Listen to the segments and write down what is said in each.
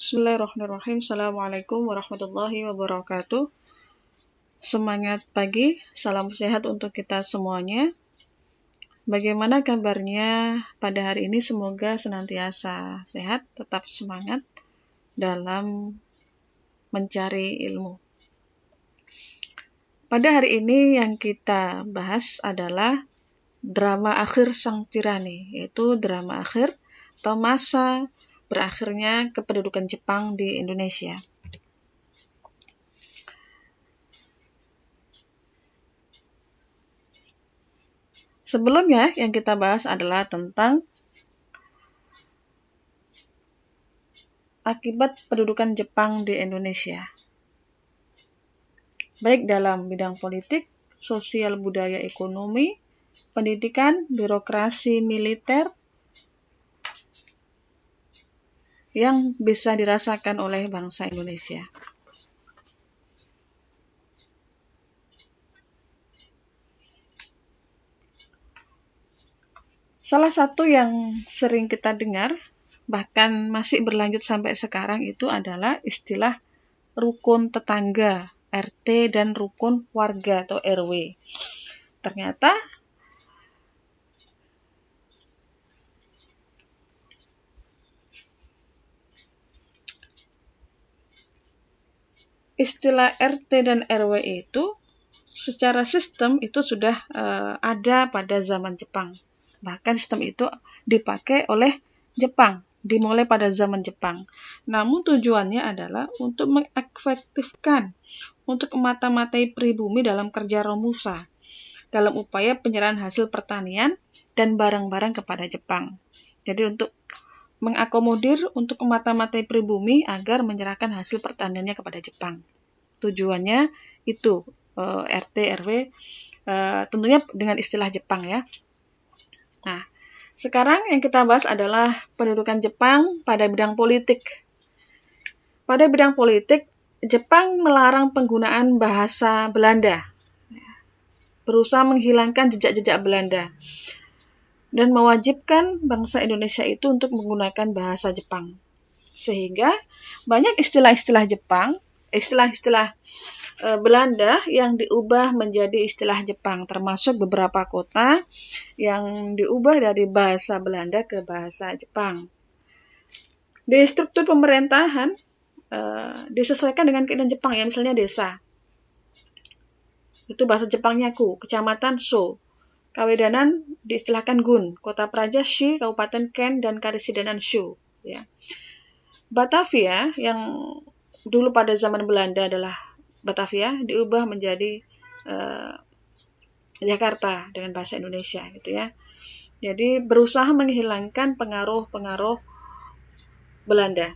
Bismillahirrahmanirrahim. Assalamualaikum warahmatullahi wabarakatuh. Semangat pagi, salam sehat untuk kita semuanya. Bagaimana kabarnya pada hari ini? Semoga senantiasa sehat, tetap semangat dalam mencari ilmu. Pada hari ini yang kita bahas adalah drama akhir sang tirani, yaitu drama akhir atau masa berakhirnya kependudukan Jepang di Indonesia. Sebelumnya yang kita bahas adalah tentang akibat pendudukan Jepang di Indonesia, baik dalam bidang politik, sosial, budaya, ekonomi, pendidikan, birokrasi, militer, yang bisa dirasakan oleh bangsa Indonesia. Salah satu yang sering kita dengar, bahkan masih berlanjut sampai sekarang, itu adalah istilah rukun tetangga, RT, dan rukun warga atau RW. Ternyata istilah RT dan RW itu secara sistem itu sudah ada pada zaman Jepang. Bahkan sistem itu dipakai oleh Jepang, dimulai pada zaman Jepang. Namun tujuannya adalah untuk mengefektifkan, untuk memata-matai pribumi dalam kerja romusa, dalam upaya penyerahan hasil pertanian dan barang-barang kepada Jepang. Jadi untuk mengakomodir, untuk memata-matai pribumi agar menyerahkan hasil pertaniannya kepada Jepang. Tujuannya itu RT, RW, tentunya dengan istilah Jepang ya. Nah, sekarang yang kita bahas adalah pendudukan Jepang pada bidang politik. Pada bidang politik, Jepang melarang penggunaan bahasa Belanda, berusaha menghilangkan jejak-jejak Belanda, dan mewajibkan bangsa Indonesia itu untuk menggunakan bahasa Jepang. Sehingga banyak istilah-istilah Jepang, istilah-istilah Belanda yang diubah menjadi istilah Jepang, termasuk beberapa kota yang diubah dari bahasa Belanda ke bahasa Jepang. Di struktur pemerintahan disesuaikan dengan keinginan Jepang ya, misalnya desa. Itu bahasa Jepangnya ku, kecamatan so. Kawedanan diistilahkan gun, kota praja shi, kabupaten ken, dan karesidenan shu. Ya. Batavia yang dulu pada zaman Belanda adalah Batavia diubah menjadi Jakarta dengan bahasa Indonesia gitu ya. Jadi berusaha menghilangkan pengaruh-pengaruh Belanda.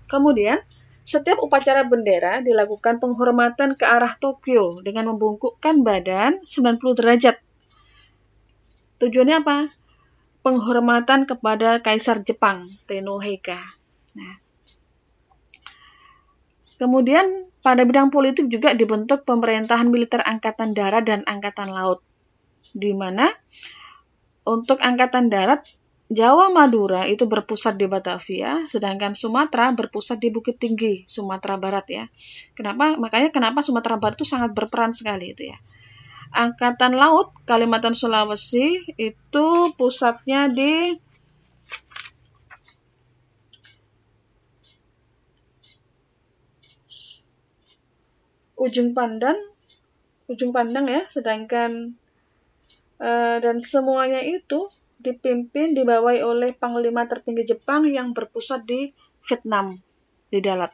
Kemudian setiap upacara bendera dilakukan penghormatan ke arah Tokyo dengan membungkukkan badan 90 derajat. Tujuannya apa? Penghormatan kepada Kaisar Jepang, Tenno Heika. Nah, kemudian pada bidang politik juga dibentuk pemerintahan militer Angkatan Darat dan Angkatan Laut, di mana untuk Angkatan Darat, Jawa Madura itu berpusat di Batavia, sedangkan Sumatera berpusat di Bukit Tinggi, Sumatera Barat ya. Makanya kenapa Sumatera Barat itu sangat berperan sekali itu ya. Angkatan Laut Kalimantan Sulawesi itu pusatnya di Ujung Pandang ya, sedangkan dan semuanya itu dipimpin, dibawahi oleh Panglima tertinggi Jepang yang berpusat di Vietnam, di Dalat.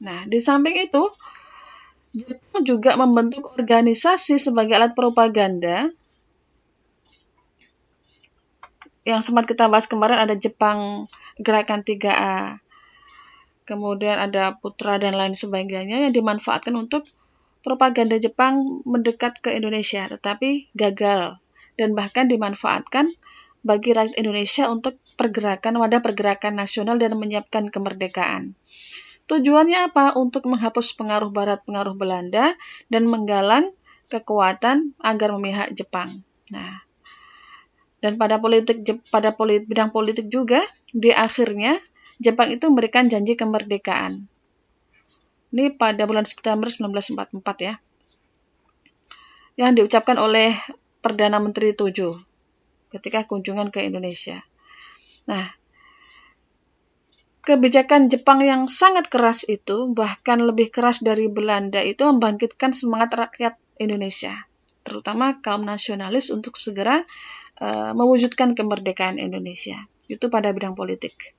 Nah, di samping itu, Jepang juga membentuk organisasi sebagai alat propaganda. Yang sempat kita bahas kemarin ada Jepang Gerakan 3A, kemudian ada Putra dan lain sebagainya yang dimanfaatkan untuk propaganda Jepang mendekat ke Indonesia, tetapi gagal dan bahkan dimanfaatkan bagi rakyat Indonesia untuk wadah pergerakan nasional dan menyiapkan kemerdekaan. Tujuannya apa? Untuk menghapus pengaruh Barat, pengaruh Belanda, dan menggalang kekuatan agar memihak Jepang. Nah, Dan bidang politik juga, di akhirnya Jepang itu memberikan janji kemerdekaan. Ini pada bulan September 1944 ya, yang diucapkan oleh Perdana Menteri Tojo ketika kunjungan ke Indonesia. Nah, kebijakan Jepang yang sangat keras itu, bahkan lebih keras dari Belanda, itu membangkitkan semangat rakyat Indonesia, terutama kaum nasionalis untuk segera mewujudkan kemerdekaan Indonesia. Itu pada bidang politik.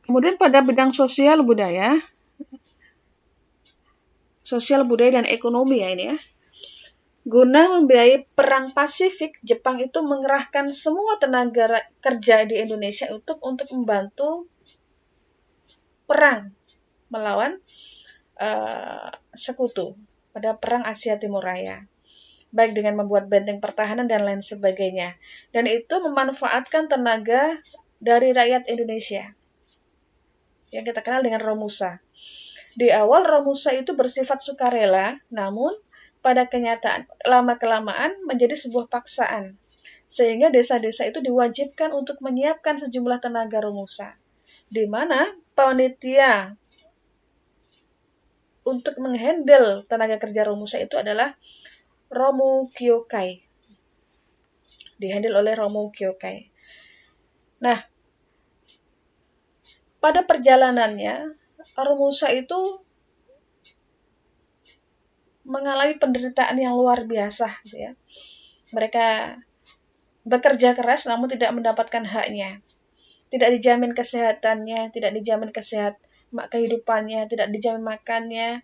Kemudian pada bidang sosial budaya dan ekonomi ya ini ya. Guna membiayai perang Pasifik, Jepang itu mengerahkan semua tenaga kerja di Indonesia untuk membantu perang melawan sekutu pada perang Asia Timur Raya, baik dengan membuat benteng pertahanan dan lain sebagainya. Dan itu memanfaatkan tenaga dari rakyat Indonesia yang kita kenal dengan Romusa. Di awal Romusa itu bersifat sukarela, namun pada kenyataan lama-kelamaan menjadi sebuah paksaan, sehingga desa-desa itu diwajibkan untuk menyiapkan sejumlah tenaga Romusa, di mana panitia untuk menghandle tenaga kerja Romusa itu adalah Romu Kyokai. Dihandle oleh Romu Kyokai. Nah, pada perjalanannya, Romusa itu mengalami penderitaan yang luar biasa. Gitu ya. Mereka bekerja keras namun tidak mendapatkan haknya. Tidak dijamin kesehatannya, tidak dijamin kehidupannya, tidak dijamin makannya.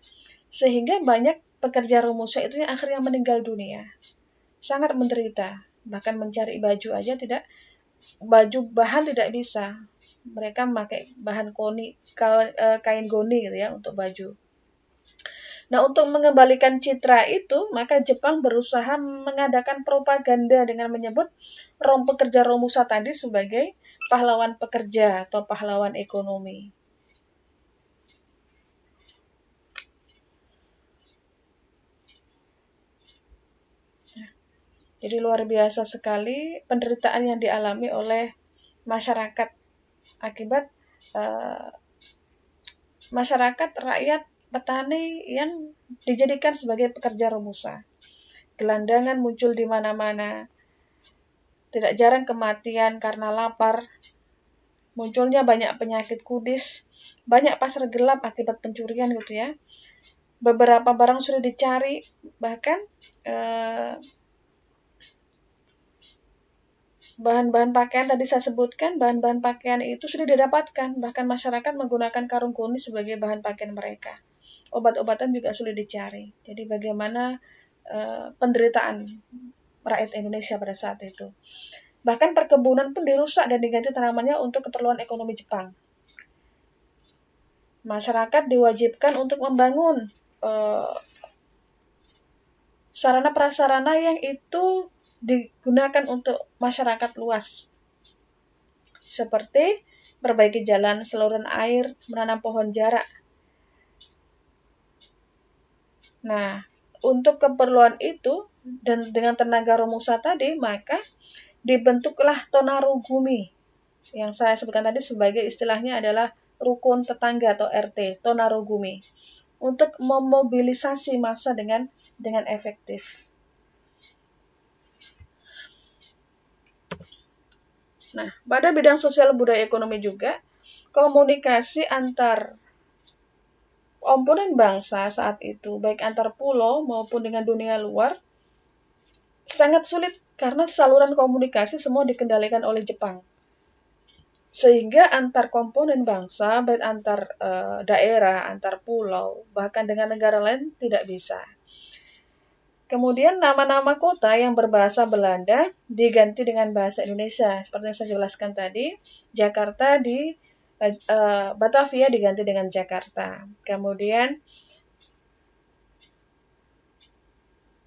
Sehingga banyak pekerja Romusa itu yang akhirnya meninggal dunia. Sangat menderita. Bahkan mencari baju aja bahan tidak bisa. Mereka memakai bahan kain goni gitu ya untuk baju. Nah, untuk mengembalikan citra itu, maka Jepang berusaha mengadakan propaganda dengan menyebut pekerja Romusa tadi sebagai pahlawan pekerja atau pahlawan ekonomi. Jadi luar biasa sekali penderitaan yang dialami oleh masyarakat akibat masyarakat rakyat petani yang dijadikan sebagai pekerja Romusa. Gelandangan muncul di mana-mana. Tidak jarang kematian karena lapar. Munculnya banyak penyakit kudis, banyak pasar gelap akibat pencurian gitu ya. Beberapa barang sudah dicari, bahkan bahan-bahan pakaian tadi saya sebutkan, bahan-bahan pakaian itu sudah didapatkan, bahkan masyarakat menggunakan karung goni sebagai bahan pakaian mereka. Obat-obatan juga sulit dicari. Jadi bagaimana penderitaan rakyat Indonesia pada saat itu. Bahkan perkebunan pun dirusak dan diganti tanamannya untuk keperluan ekonomi Jepang. Masyarakat diwajibkan untuk membangun sarana prasarana yang itu digunakan untuk masyarakat luas. Seperti perbaiki jalan, saluran air, menanam pohon jarak. Nah, untuk keperluan itu dan dengan tenaga Romusa tadi, maka dibentuklah Tonarugumi. Yang saya sebutkan tadi sebagai istilahnya adalah rukun tetangga atau RT, Tonarugumi. Untuk memobilisasi massa dengan efektif. Nah, pada bidang sosial budaya ekonomi juga, komunikasi antar komponen bangsa saat itu, baik antar pulau maupun dengan dunia luar, sangat sulit karena saluran komunikasi semua dikendalikan oleh Jepang. Sehingga antar komponen bangsa, baik antar daerah, antar pulau, bahkan dengan negara lain tidak bisa. Kemudian nama-nama kota yang berbahasa Belanda diganti dengan bahasa Indonesia. Seperti yang saya jelaskan tadi, Jakarta Batavia diganti dengan Jakarta. Kemudian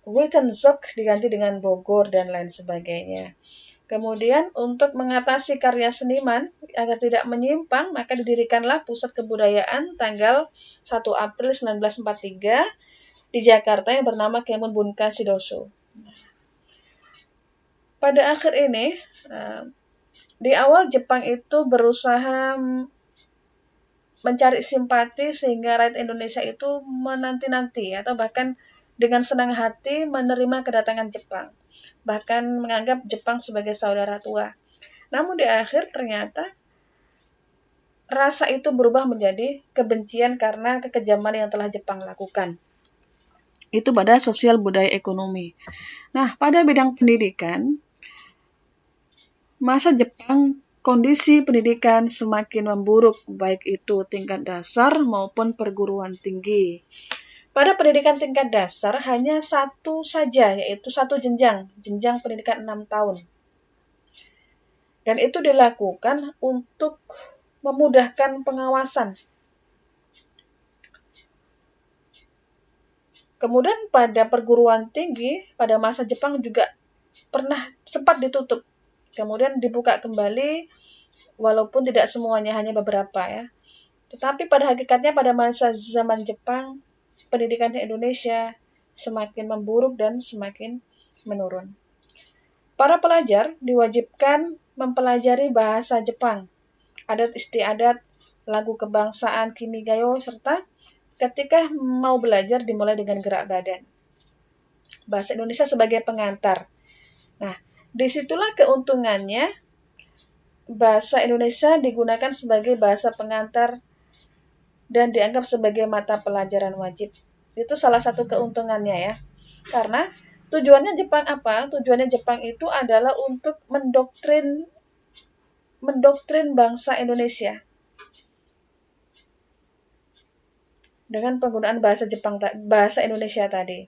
Wittenzock diganti dengan Bogor dan lain sebagainya. Kemudian untuk mengatasi karya seniman agar tidak menyimpang, maka didirikanlah Pusat Kebudayaan tanggal 1 April 1943 di Jakarta yang bernama Kemun Bunka Sidoso. Pada akhir ini, di awal Jepang itu berusaha mencari simpati sehingga rakyat Indonesia itu menanti-nanti atau bahkan dengan senang hati menerima kedatangan Jepang. Bahkan menganggap Jepang sebagai saudara tua. Namun di akhir ternyata rasa itu berubah menjadi kebencian karena kekejaman yang telah Jepang lakukan. Itu pada sosial budaya ekonomi. Nah, pada bidang pendidikan, masa Jepang kondisi pendidikan semakin memburuk, baik itu tingkat dasar maupun perguruan tinggi. Pada pendidikan tingkat dasar hanya satu saja, yaitu satu jenjang pendidikan 6 tahun. Dan itu dilakukan untuk memudahkan pengawasan. Kemudian pada perguruan tinggi, pada masa Jepang juga pernah sempat ditutup. Kemudian dibuka kembali, walaupun tidak semuanya, hanya beberapa ya. Tetapi pada hakikatnya pada masa zaman Jepang, pendidikan di Indonesia semakin memburuk dan semakin menurun. Para pelajar diwajibkan mempelajari bahasa Jepang, adat istiadat, lagu kebangsaan, kimigayo, serta ketika mau belajar dimulai dengan gerak badan. Bahasa Indonesia sebagai pengantar. Nah, disitulah keuntungannya bahasa Indonesia digunakan sebagai bahasa pengantar dan dianggap sebagai mata pelajaran wajib. Itu salah satu keuntungannya ya. Karena tujuannya Jepang apa? Tujuannya Jepang itu adalah untuk mendoktrin bangsa Indonesia dengan penggunaan bahasa Indonesia tadi.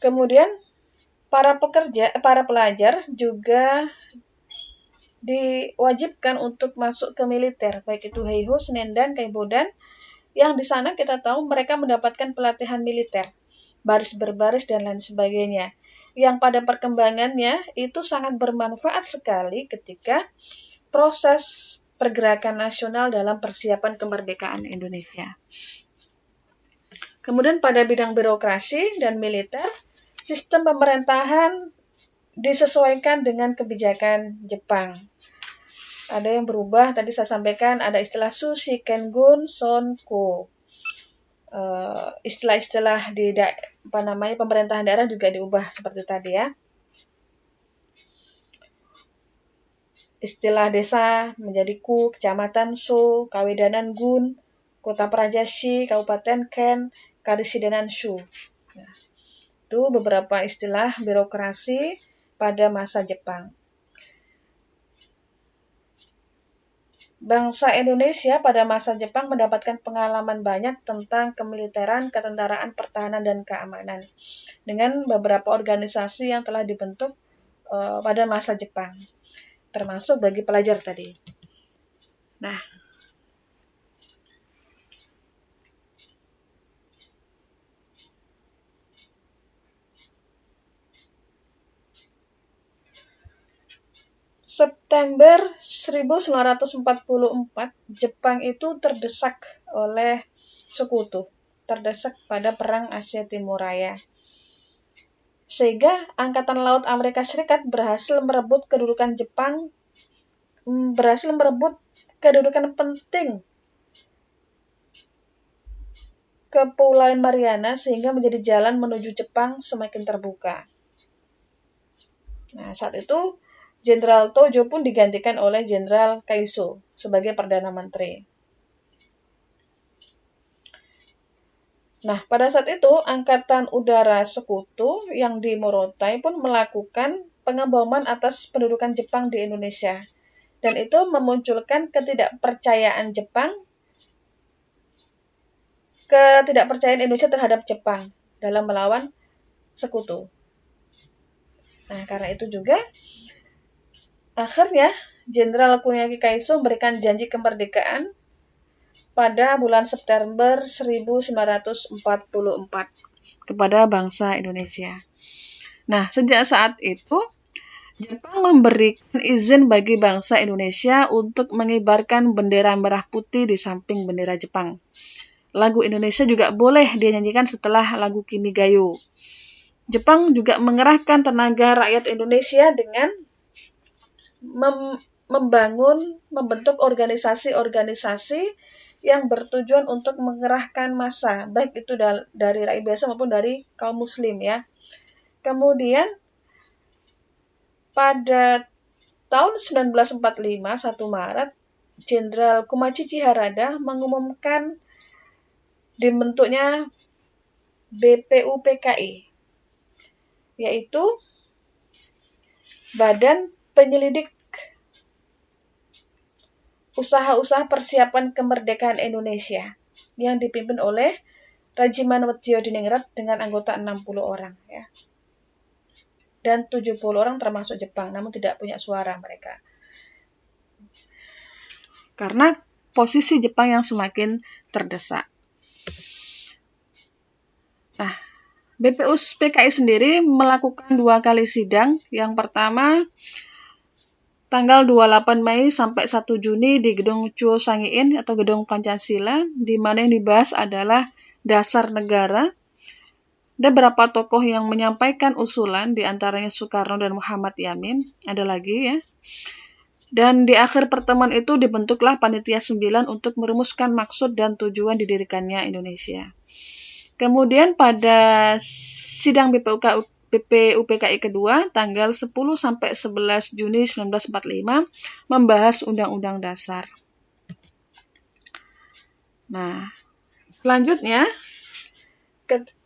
Kemudian para pelajar juga diwajibkan untuk masuk ke militer, baik itu Heiho, Senendan, Kaibodan, yang di sana kita tahu mereka mendapatkan pelatihan militer, baris berbaris dan lain sebagainya, yang pada perkembangannya itu sangat bermanfaat sekali ketika proses pergerakan nasional dalam persiapan kemerdekaan Indonesia. Kemudian pada bidang birokrasi dan militer, sistem pemerintahan disesuaikan dengan kebijakan Jepang. Ada yang berubah, tadi saya sampaikan ada istilah Sushi, Kengun, Sonko. Istilah-istilah di pemerintahan daerah juga diubah seperti tadi ya. Istilah desa menjadi ku, kecamatan so, kawedanan gun, kota prajashi, kabupaten ken, karisidenan shu. Nah, itu beberapa istilah birokrasi pada masa Jepang. Bangsa Indonesia pada masa Jepang mendapatkan pengalaman banyak tentang kemiliteran, ketentaraan, pertahanan, dan keamanan dengan beberapa organisasi yang telah dibentuk pada masa Jepang, termasuk bagi pelajar tadi. Nah, September 1944, Jepang itu terdesak oleh sekutu, terdesak pada Perang Asia Timur Raya. Sehingga Angkatan Laut Amerika Serikat berhasil merebut kedudukan penting Kepulauan Mariana sehingga menjadi jalan menuju Jepang semakin terbuka. Nah, saat itu Jenderal Tojo pun digantikan oleh Jenderal Kaiso sebagai Perdana Menteri. Nah, pada saat itu Angkatan Udara Sekutu yang di Morotai pun melakukan pengeboman atas pendudukan Jepang di Indonesia. Dan itu memunculkan ketidakpercayaan Indonesia terhadap Jepang dalam melawan sekutu. Nah, karena itu juga akhirnya Jenderal Kuniaki Kaiso memberikan janji kemerdekaan pada bulan September 1944 kepada bangsa Indonesia. Nah, sejak saat itu Jepang memberikan izin bagi bangsa Indonesia untuk mengibarkan bendera merah putih di samping bendera Jepang. lagu Indonesia juga boleh dia nyanyikan setelah lagu Kimigayo. Jepang juga mengerahkan tenaga rakyat Indonesia dengan membentuk organisasi-organisasi yang bertujuan untuk mengerahkan massa, baik itu dari rakyat biasa maupun dari kaum muslim ya. Kemudian pada tahun 1945, 1 Maret, Jenderal Kumacici Harada mengumumkan dibentuknya BPUPKI, yaitu Badan Penyelidik Usaha-usaha Persiapan Kemerdekaan Indonesia, yang dipimpin oleh Rajiman Wedjiodiningrat dengan anggota 60 orang ya. Dan 70 orang termasuk Jepang, namun tidak punya suara mereka. Karena posisi Jepang yang semakin terdesak. Nah, BPUPKI sendiri melakukan 2 kali sidang. Yang pertama, tanggal 28 Mei sampai 1 Juni di Gedung Chuo Sangiin atau Gedung Pancasila, di mana yang dibahas adalah dasar negara. Ada beberapa tokoh yang menyampaikan usulan, di antaranya Soekarno dan Muhammad Yamin, ada lagi ya. Dan di akhir pertemuan itu dibentuklah Panitia 9 untuk merumuskan maksud dan tujuan didirikannya Indonesia. Kemudian pada sidang BPUPKI kedua, tanggal 10 sampai 11 Juni 1945, membahas Undang-Undang Dasar. Nah, selanjutnya,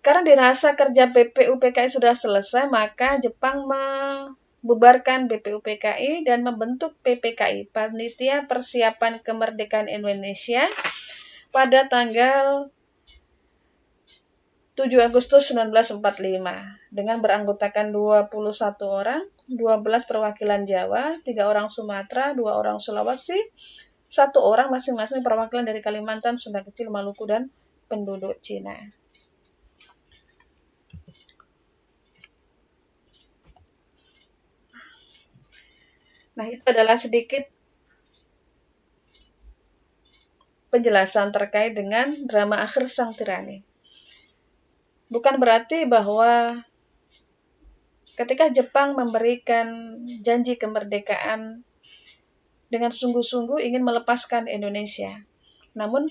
karena dirasa kerja BPUPKI sudah selesai, maka Jepang membubarkan BPUPKI dan membentuk PPKI, Panitia Persiapan Kemerdekaan Indonesia, pada tanggal 7 Agustus 1945 dengan beranggotakan 21 orang, 12 perwakilan Jawa, 3 orang Sumatera, 2 orang Sulawesi, 1 orang masing-masing perwakilan dari Kalimantan, Sunda Kecil, Maluku, dan penduduk Cina. Nah, itu adalah sedikit penjelasan terkait dengan drama Akhir Sang Tirani. Bukan berarti bahwa ketika Jepang memberikan janji kemerdekaan dengan sungguh-sungguh ingin melepaskan Indonesia. Namun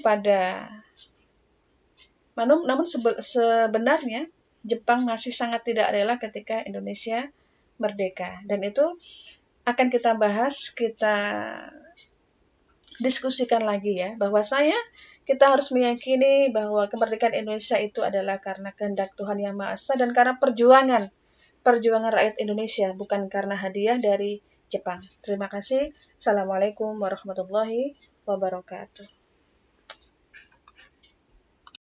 sebenarnya Jepang masih sangat tidak rela ketika Indonesia merdeka. Dan itu akan kita bahas, kita diskusikan lagi ya, bahwasanya kita harus meyakini bahwa kemerdekaan Indonesia itu adalah karena kehendak Tuhan Yang Maha Esa dan karena perjuangan rakyat Indonesia, bukan karena hadiah dari Jepang. Terima kasih. Assalamualaikum warahmatullahi wabarakatuh.